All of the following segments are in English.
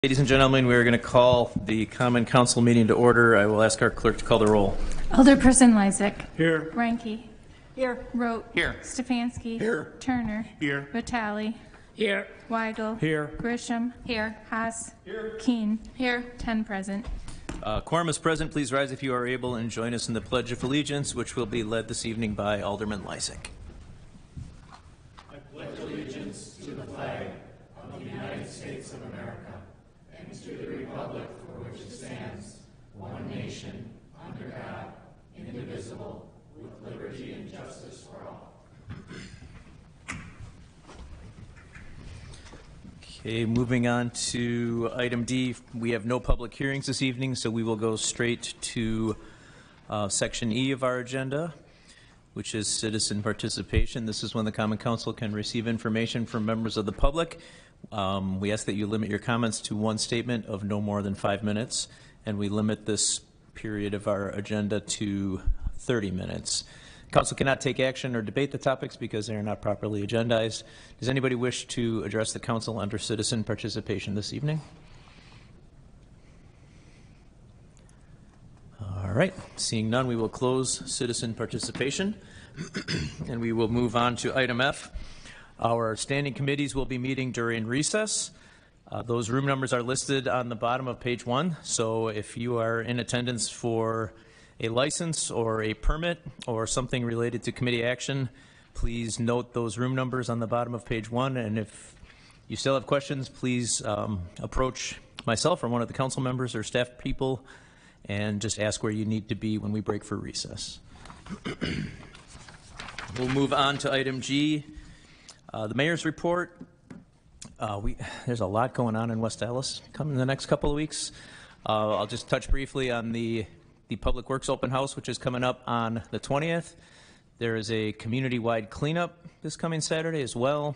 Ladies and gentlemen, we are going to call the Common Council meeting to order. I will ask our clerk to call the roll. Alderperson Lysick. Here. Reinke. Here. Rote. Here. Stefanski. Here. Turner. Here. Vitale. Here. Weigel. Here. Grisham. Here. Haas. Here. Keen. Here. 10 present. Quorum is present. Please rise if you are able and join us in the Pledge of Allegiance, which will be led this evening by Alderman Lysick. I pledge allegiance to the flag of the United States of America and to the republic for which it stands, one nation, under God, indivisible, with liberty and justice for all. Okay, moving on to item D. We have no public hearings this evening, so we will go straight to section E of our agenda, which is citizen participation. This is when the Common Council can receive information from members of the public. We ask that you limit your comments to one statement of no more than 5 minutes, and we limit this period of our agenda to 30 minutes. Council cannot take action or debate the topics because they are not properly agendized. Does anybody wish to address the council under citizen participation this evening? All right, seeing none, we will close citizen participation and we will move on to item F. Our standing committees will be meeting during recess. Those room numbers are listed on the bottom of page 1. So if you are in attendance for a license or a permit or something related to committee action, please note those room numbers on the bottom of page 1. And if you still have questions, please approach myself or one of the council members or staff people and just ask where you need to be when we break for recess. We'll move on to item G, the mayor's report. There's a lot going on in West Allis coming in the next couple of weeks. I'll just touch briefly on the Public Works Open House, which is coming up on the 20th. There is a community-wide cleanup this coming Saturday as well.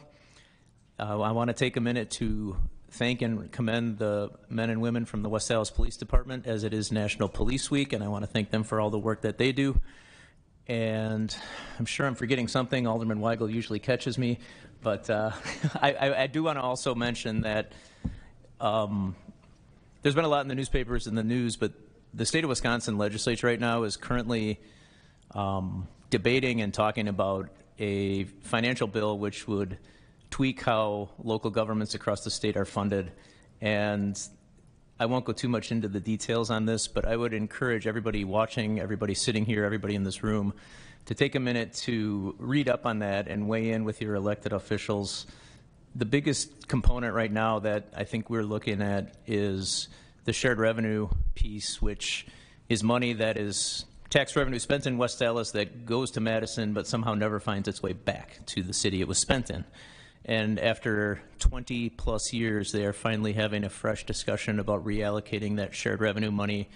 I want to take a minute to thank and commend the men and women from the West Allis Police Department, as it is National Police Week, and I want to thank them for all the work that they do. And I'm sure I'm forgetting something. Alderman Weigel usually catches me, but I do want to also mention that there's been a lot in the newspapers and the news, but the state of Wisconsin legislature right now is currently debating and talking about a financial bill which would tweak how local governments across the state are funded. And I won't go too much into the details on this, but I would encourage everybody watching, everybody sitting here, everybody in this room to take a minute to read up on that and weigh in with your elected officials. The biggest component right now that I think we're looking at is the shared revenue piece, which is money that is tax revenue spent in West Allis that goes to Madison but somehow never finds its way back to the city it was spent in. And after 20 plus years, they are finally having a fresh discussion about reallocating that shared revenue money,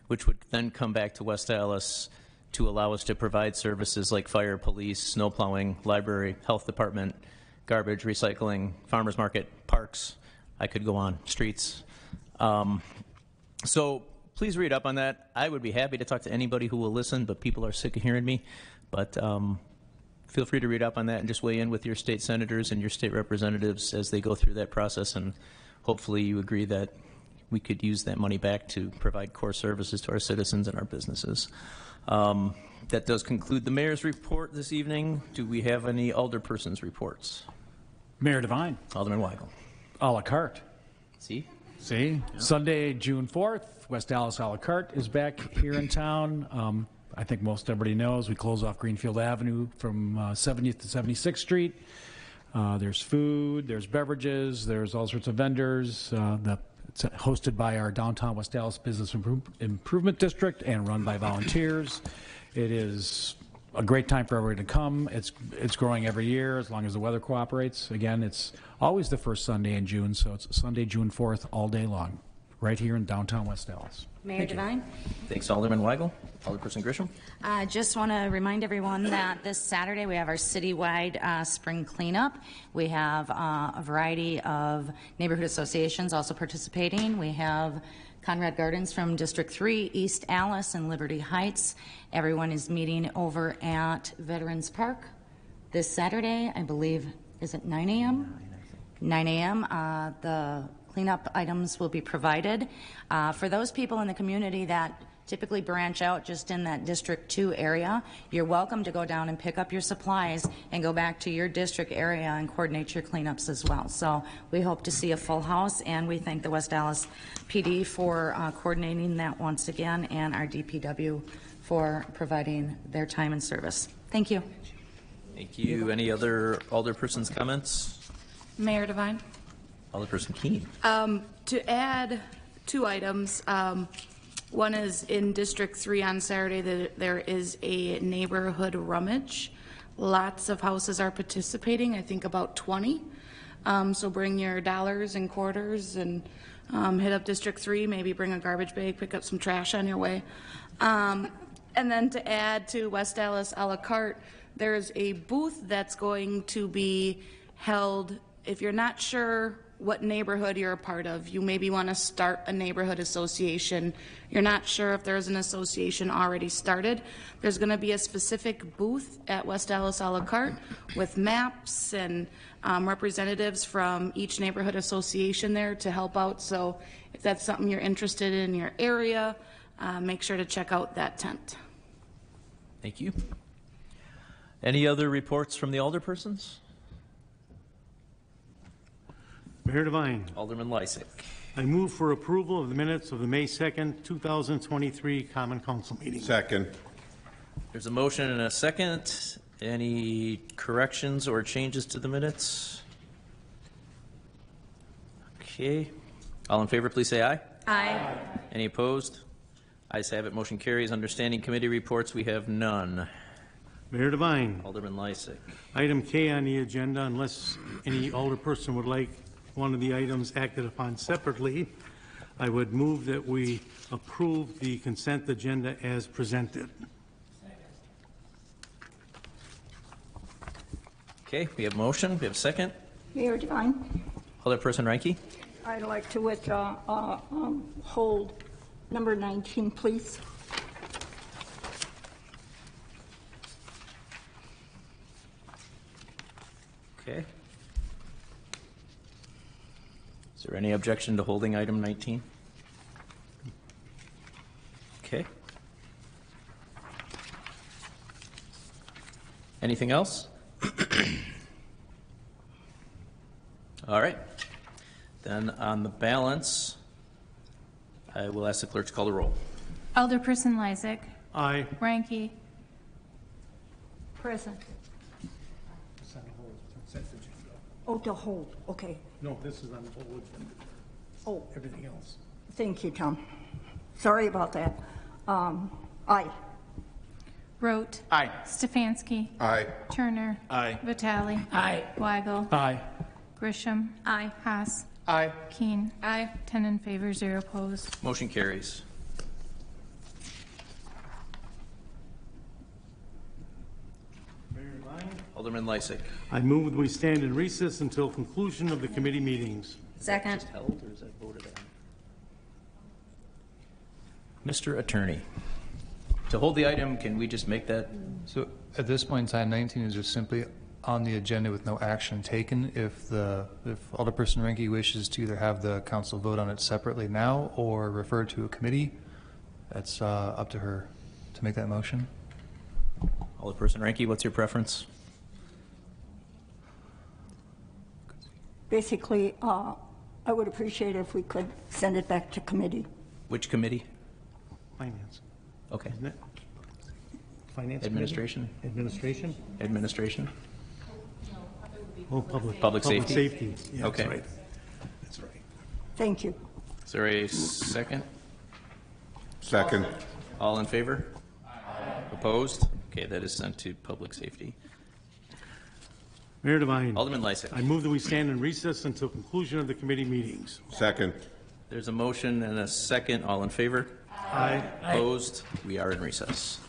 which would then come back to West Allis to allow us to provide services like fire, police, snow plowing, library, health department, garbage, recycling, farmers market, parks. I could go on, streets. So please read up on that. I would be happy to talk to anybody who will listen, but people are sick of hearing me. But feel free to read up on that and just weigh in with your state senators and your state representatives as they go through that process. And hopefully you agree that we could use that money back to provide core services to our citizens and our businesses. That does conclude the mayor's report this evening. Do we have any alderpersons' reports? Mayor Devine. Alderman Weigel. A la carte. See? Yeah. Sunday, June 4th, West Allis a la carte is back here in town. I think most everybody knows we close off Greenfield Avenue from 70th to 76th Street. There's food, there's beverages, there's all sorts of vendors. It's hosted by our downtown West Allis Business Improvement District and run by volunteers. It is a great time for everyone to come. It's growing every year as long as the weather cooperates. Again, it's always the first Sunday in June, so it's Sunday, June 4th, all day long, right here in downtown West Allis. Mayor Devine. Thanks, Alderman Weigel. Alderperson Grisham. Just want to remind everyone that this Saturday we have our citywide spring cleanup. We have a variety of neighborhood associations also participating. We have Conrad Gardens from District 3, East Allis, and Liberty Heights. Everyone is meeting over at Veterans Park this Saturday. I believe, is it 9 a.m.? 9 a.m. The cleanup items will be provided. For those people in the community that typically branch out just in that District 2 area, you're welcome to go down and pick up your supplies and go back to your district area and coordinate your cleanups as well. So we hope to see a full house, and we thank the West Dallas PD for coordinating that once again, and our DPW for providing their time and service. Thank you. Thank you. Any other alderpersons' comments? Mayor Devine. Alderperson Keene. To add 2 items, one is in District 3 on Saturday, there is a neighborhood rummage. Lots of houses are participating, I think about 20. So bring your dollars and quarters and hit up District 3, maybe bring a garbage bag, pick up some trash on your way. And then to add to West Dallas a la carte, there's a booth that's going to be held. If you're not sure what neighborhood you're a part of, you maybe want to start a neighborhood association, you're not sure if there's an association already started, there's going to be a specific booth at West Dallas a la carte with maps and representatives from each neighborhood association there to help out. So if that's something you're interested in your area, make sure to check out that tent. Thank you. Any other reports from the alderpersons? Mayor Devine, Alderman Lysick. I move for approval of the minutes of the May 2nd, 2023 Common Council meeting. Second. There's a motion and a second. Any corrections or changes to the minutes? Okay. All in favor, please say aye. Aye. Any opposed? Ayes have it. Motion carries. Understanding committee reports, we have none. Mayor Devine, Alderman Lysick. item K on the agenda, unless any alderperson would like one of the items acted upon separately, I would move that we approve the consent agenda as presented. Okay, we have motion. We have second. Mayor Devine, Alderperson Reinke. I'd like to withdraw, hold number 19, please. Okay. Is there any objection to holding item 19? Okay. Anything else? All right. Then on the balance, I will ask the clerk to call the roll. Alderperson Lysick. Aye. Ranky. Present. Oh, to hold, okay. No, this is on hold. Oh, Everything else. thank you, Tom. Sorry about that. Aye. Rote. Aye. Stefanski. Aye. Turner. Aye. Vitale. Aye. Weigel. Aye. Grisham. Aye. Haas. Aye. Keen. Aye. 10 in favor, 0 opposed. Motion carries. Mayor Devine, Alderman Lysick. I move that we stand in recess until conclusion of the committee meetings. Second. Held or is that voted on? Mr. Attorney, to hold the item, can we just make that? So at this point in time, 19 is just simply on the agenda with no action taken. If Alderperson Ranke wishes to either have the council vote on it separately now or refer to a committee, that's up to her to make that motion. Alderperson Ranke, what's your preference? Basically, I would appreciate if we could send it back to committee. Which committee? Finance, Okay. isn't it? Finance. Committee? Administration? Administration? Administration? Oh, public. Public safety. Safety. Yeah, Okay. That's right. That's right. Thank you. Is there a second? Second. All in favor? Opposed? Okay, that is sent to public safety. Mayor Devine, Alderman Lysick. I move that we stand in recess until conclusion of the committee meetings. Second. There's a motion and a second. All in favor? Aye. Opposed? We are in recess.